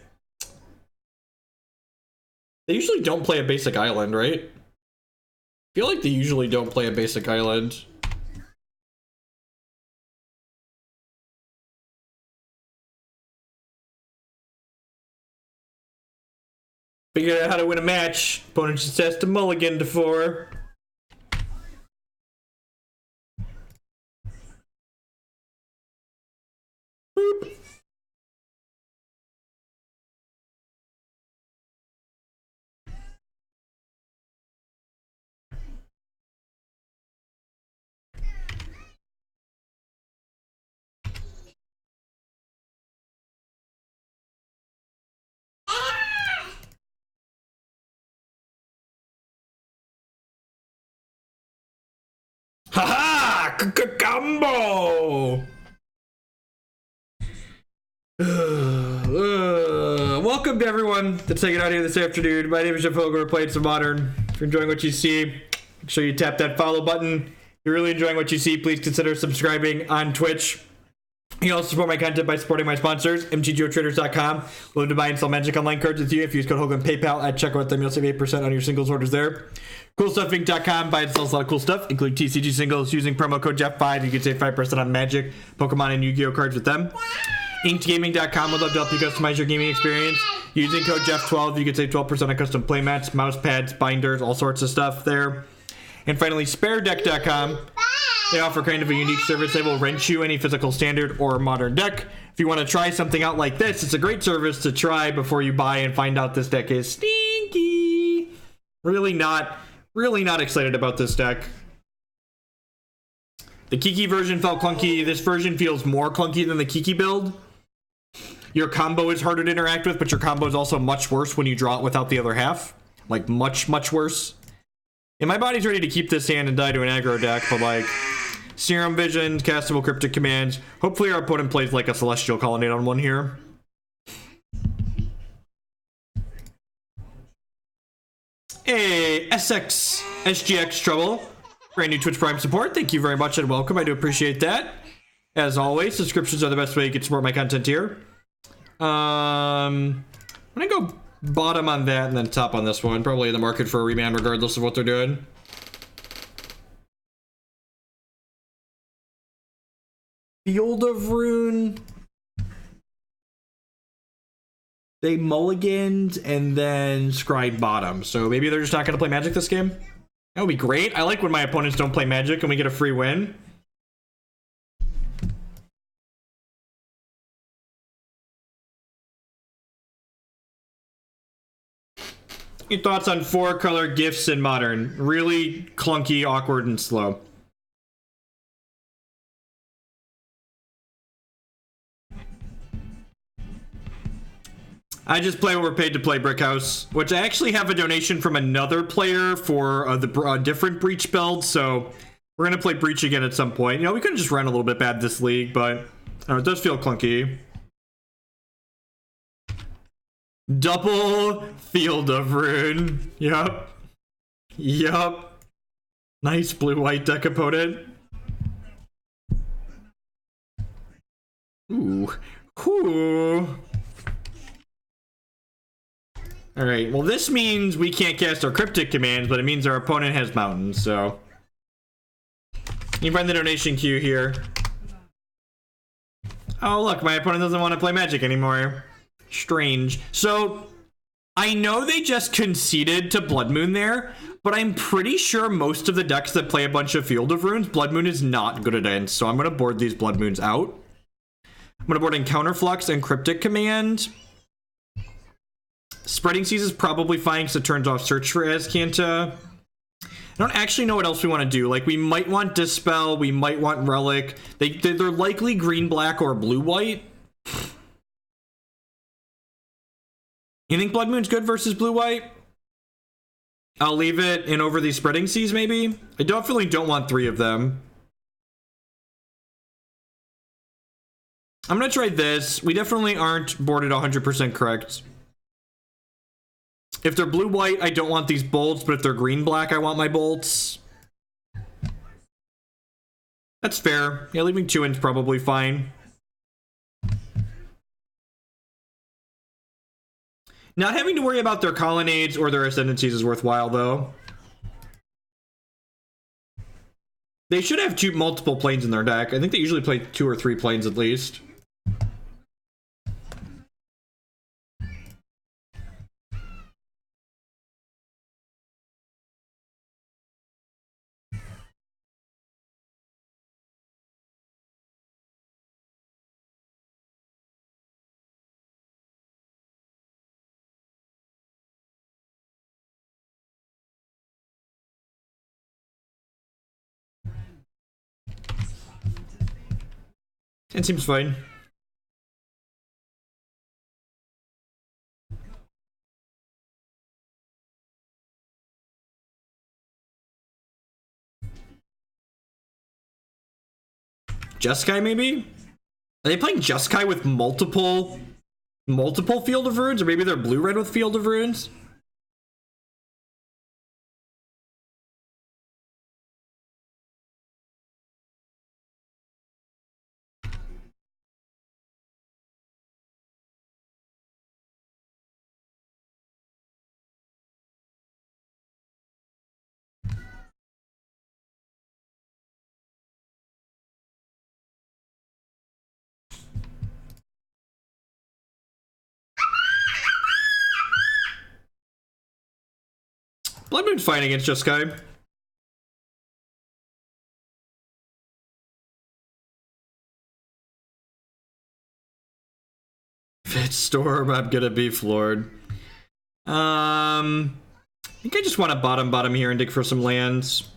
They usually don't play a basic island, right? I feel like they usually don't play a basic island. Figured out how to win a match. Opponent just has to mulligan to 4. Boop. Haha! Combo! Welcome to everyone that's hanging out here this afternoon. My name is Jeff Hogan. We're playing some Modern. If you're enjoying what you see, make sure you tap that follow button. If you're really enjoying what you see, please consider subscribing on Twitch. You can also support my content by supporting my sponsors, mtgotraders.com. Love to buy and sell Magic Online cards with you. If you use code Hogan PayPal at checkout, then you'll save 8% on your singles orders there. CoolStuffInc.com. Buy and sell a lot of cool stuff, including TCG singles. Using promo code Jeff5, you can save 5% on Magic, Pokemon, and Yu-Gi-Oh cards with them. InkedGaming.com would love to help you customize your gaming experience. Using code Jeff12, you can save 12% on custom playmats, mouse pads, binders, all sorts of stuff there. And finally, SpareDeck.com. They offer kind of a unique service. They will rent you any physical standard or modern deck. If you want to try something out like this, it's a great service to try before you buy and find out this deck is stinky. Really not excited about this deck. The Kiki version felt clunky. This version feels more clunky than the Kiki build. Your combo is harder to interact with, but your combo is also much worse when you draw it without the other half. Like, much, much worse. And my body's ready to keep this hand and die to an aggro deck, but like... Serum Visions, castable Cryptic Commands. Hopefully our opponent plays like a Celestial Colonnade on one here. Hey, SGX Trouble. Brand new Twitch Prime support. Thank you very much and welcome. I do appreciate that. As always, subscriptions are the best way you can support my content here. I'm gonna go bottom on that and then top on this one. Probably in the market for a Remand regardless of what they're doing. Field of Rune. They mulliganed and then scried bottom. So maybe they're just not going to play Magic this game. That would be great. I like when my opponents don't play Magic and we get a free win. Your thoughts on 4-color gifts in Modern? Really clunky, awkward, and slow. I just play what we're paid to play, Brickhouse, which I actually have a donation from another player for the different Breach build, so we're going to play Breach again at some point. You know, we could have just run a little bit bad this league, but it does feel clunky. Double Field of Rune. Yup. Yup. Nice blue-white deck opponent. Ooh. Ooh. Alright, well this means we can't cast our Cryptic Commands, but it means our opponent has Mountains, so... You can find the donation queue here. Oh look, my opponent doesn't want to play Magic anymore. Strange. So, I know they just conceded to Blood Moon there, but I'm pretty sure most of the decks that play a bunch of Field of Runes, Blood Moon is not good against, so I'm going to board these Blood Moons out. I'm going to board in Counterflux and Cryptic Command. Spreading Seas is probably fine because it turns off Search for Azcanta. I don't actually know what else we want to do. Like, we might want Dispel, we might want Relic. They're likely green-black or blue-white. You think Blood Moon's good versus blue-white? I'll leave it in over these Spreading Seas, maybe? I definitely don't want 3 of them. I'm gonna try this. We definitely aren't boarded 100% correct. If they're blue-white, I don't want these bolts, but if they're green-black, I want my bolts. That's fair. Yeah, leaving 2 in's probably fine. Not having to worry about their colonnades or their ascendancies is worthwhile, though. They should have multiple planes in their deck. I think they usually play 2 or 3 planes at least. It seems fine. Jeskai, maybe? Are they playing Jeskai with multiple Field of Runes? Or maybe they're blue-red with Field of Runes? Blood Moon's fine against Jeskai. Fitstorm, I'm gonna be floored. I think I just want to bottom here and dig for some lands.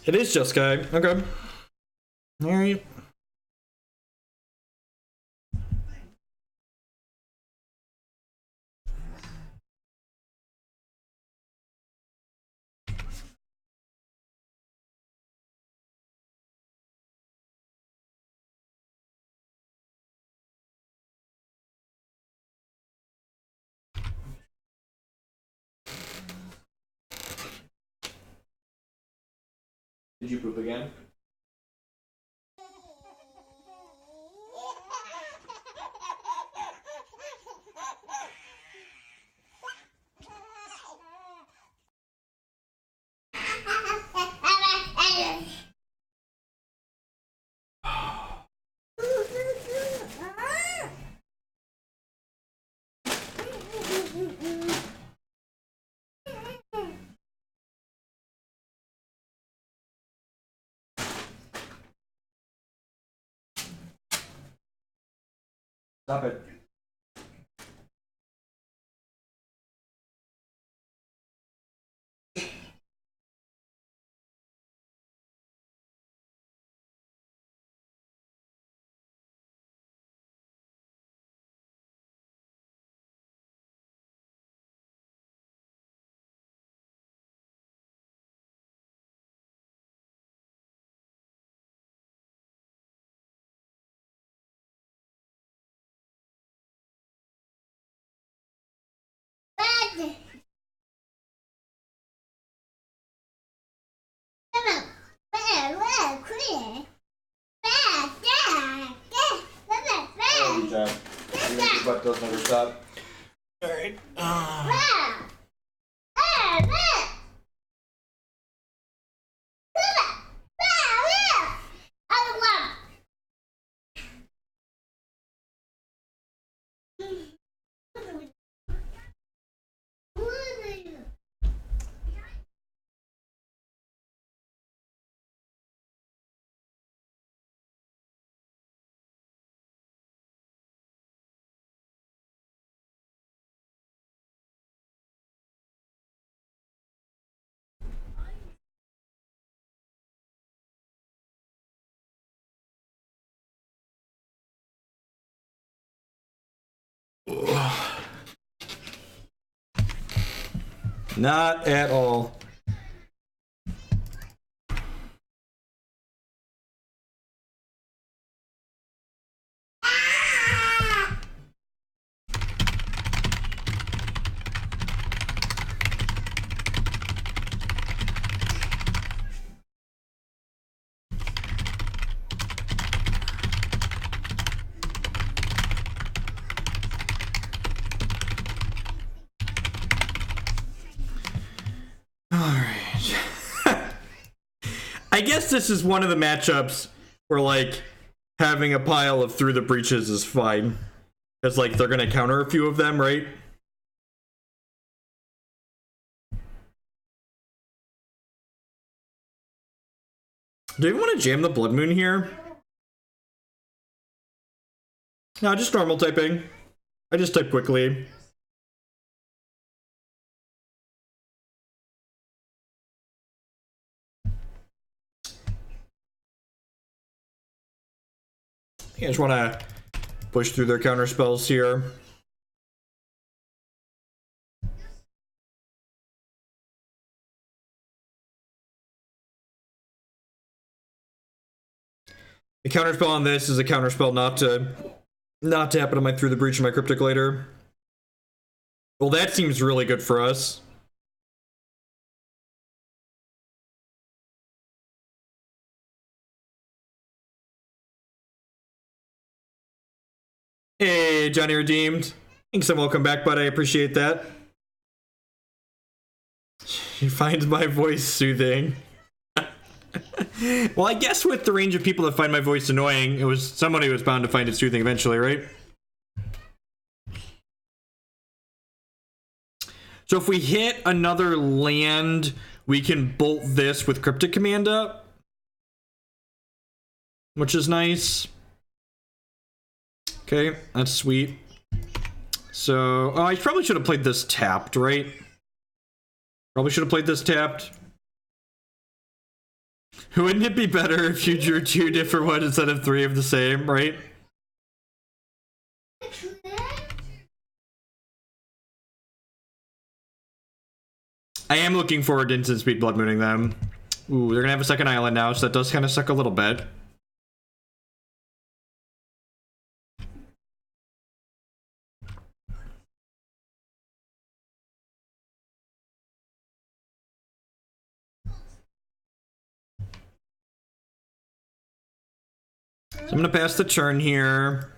It is Jeskai. Okay. Alright. Did you poop again? Stop it. Oh, good job. Your butt doesn't ever stop. Alright. Not at all. I guess this is one of the matchups where, like, having a pile of Through the Breaches is fine. Because, like, they're gonna counter a few of them, right? Do you want to jam the Blood Moon here? No, just normal typing. I just type quickly. I just want to push through their counter spells here. The counterspell on this is a counterspell not to happen on my Through the Breach of my Cryptic later. Well, that seems really good for us. Hey, Johnny Redeemed. Thanks and welcome back, bud. I appreciate that. She finds my voice soothing. Well, I guess with the range of people that find my voice annoying, it was somebody who was bound to find it soothing eventually, right? So if we hit another land, we can bolt this with Cryptic Command up, which is nice. Okay, that's sweet. So, oh, I probably should have played this tapped, right? Probably should have played this tapped. Wouldn't it be better if you drew 2 different ones instead of 3 of the same, right? I am looking forward to instant speed blood mooning them. Ooh, they're gonna have a second island now, so that does kind of suck a little bit. So I'm gonna pass the turn here.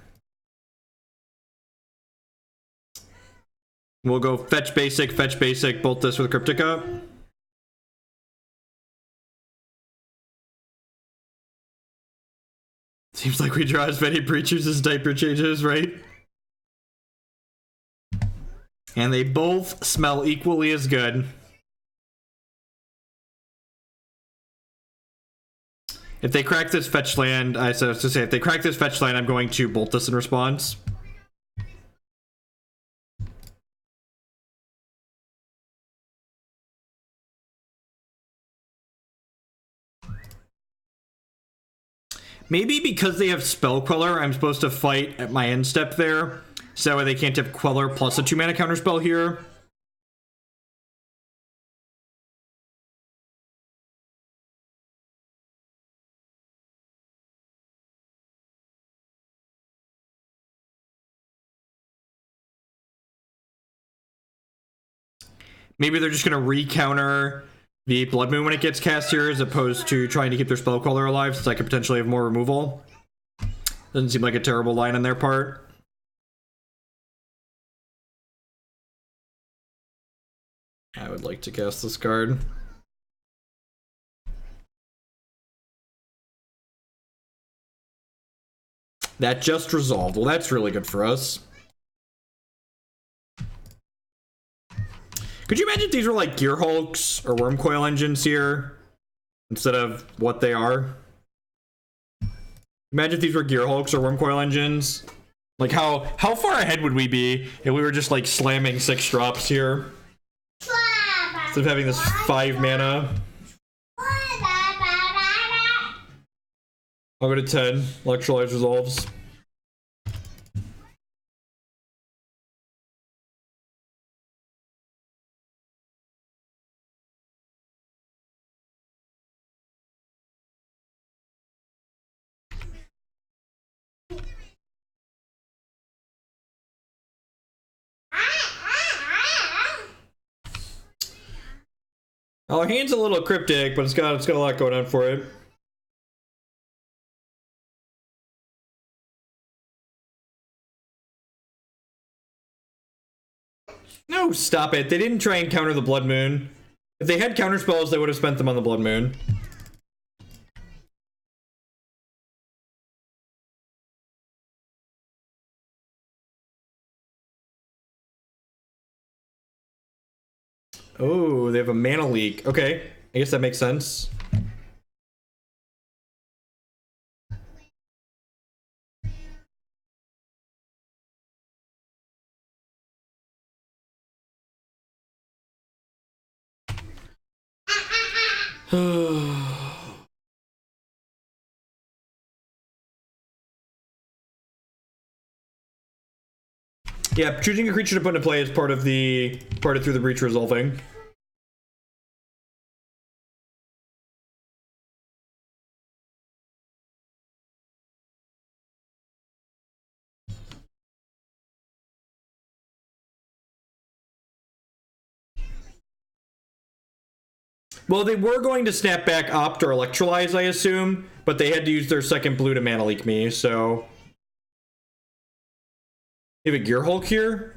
We'll go fetch basic, bolt this with Cryptic up. Seems like we draw as many Breachers as diaper changes, right? And they both smell equally as good. If they crack this fetch land, I was to say, if they crack this fetch land, I'm going to bolt this in response. Maybe because they have Spell Queller, I'm supposed to fight at my end step there. So that way they can't have Queller plus a 2-mana counterspell here. Maybe they're just gonna re-counter the Blood Moon when it gets cast here, as opposed to trying to keep their Spellcaller alive, since I could potentially have more removal. Doesn't seem like a terrible line on their part. I would like to cast this card. That just resolved. Well, that's really good for us. Could you imagine if these were like Gear Hulks or Wormcoil engines here instead of what they are? Imagine if these were Gear Hulks or Wormcoil engines. Like how far ahead would we be if we were just like slamming 6 drops here instead of having this 5 mana? I'll go to 10. Electrolyze resolves. Our hand's a little cryptic, but it's got a lot going on for it. No, stop it. They didn't try and counter the Blood Moon. If they had counter spells, they would have spent them on the Blood Moon. Oh, they have a mana leak. Okay, I guess that makes sense. Yeah, choosing a creature to put into play is part of through the breach resolving. Well, they were going to snap back Opt or Electrolyze, I assume, but they had to use their second blue to mana leak me, so. You have a Gear Hulk here?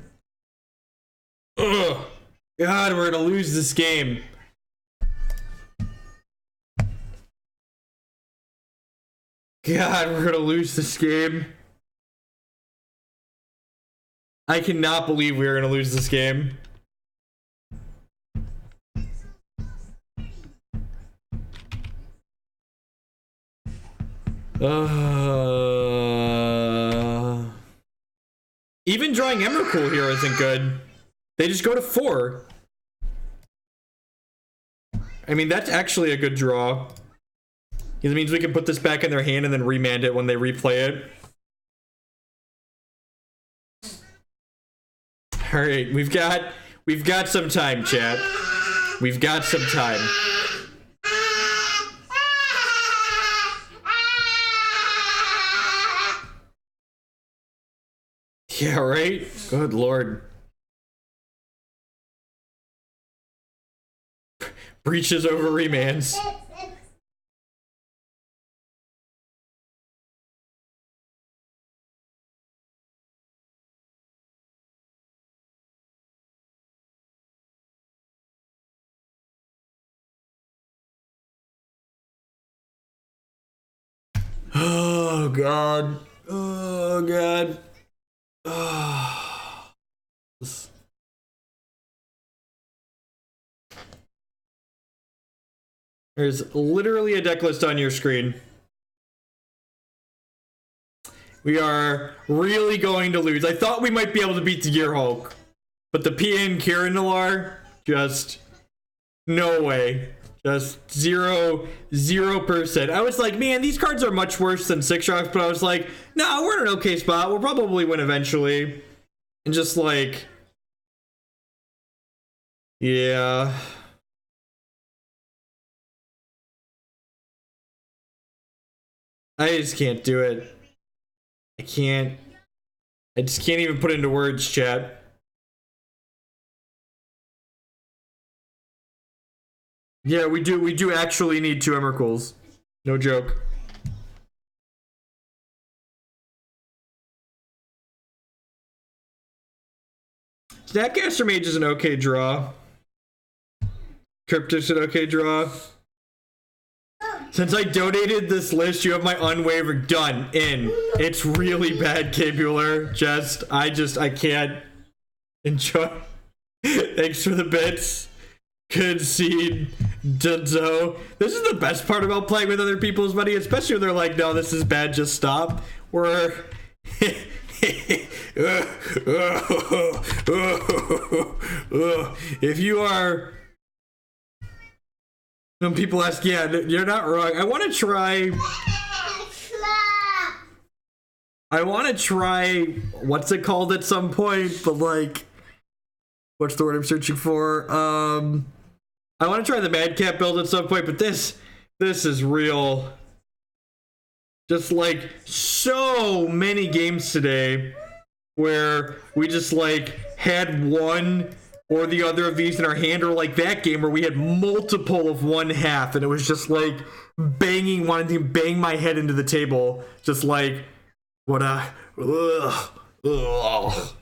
Ugh. God, we're gonna lose this game. God, we're gonna lose this game. I cannot believe we're gonna lose this game. Even drawing Emrakul here isn't good. They just go to 4. I mean, that's actually a good draw. It means we can put this back in their hand and then remand it when they replay it. All right, we've got some time, chat. We've got some time. Yeah, right? Good lord. Breaches over remands. Oh god. Oh god. Oh. There's literally a deck list on your screen. We are really going to lose. I thought we might be able to beat the Gear Hulk, but the PN Kirinalar, just no way. Just 0%. I was like, man, these cards are much worse than 6-drops, but I was like, no, we're in an okay spot. We'll probably win eventually. And just like, yeah. I just can't do it. I can't. I just can't even put into words, chat. Yeah, we do actually need 2 Emrakuls. No joke. Snapcaster Mage is an okay draw. Cryptic's an okay draw. Since I donated this list, you have my unwavering done in. It's really bad, K-Bueller. I can't enjoy. Thanks for the bits. Concede Dunzo. This is the best part about playing with other people's money, especially when they're like, no, this is bad, just stop. We're if you are, when people ask, yeah, you're not wrong. I want to try what's it called at some point, but like, what's the word I'm searching for? I want to try the Madcap build at some point, but this is real. Just like so many games today where we just like had one or the other of these in our hand, or like that game where we had multiple of one half and it was just like wanting to bang my head into the table. Just like, what a, ugh.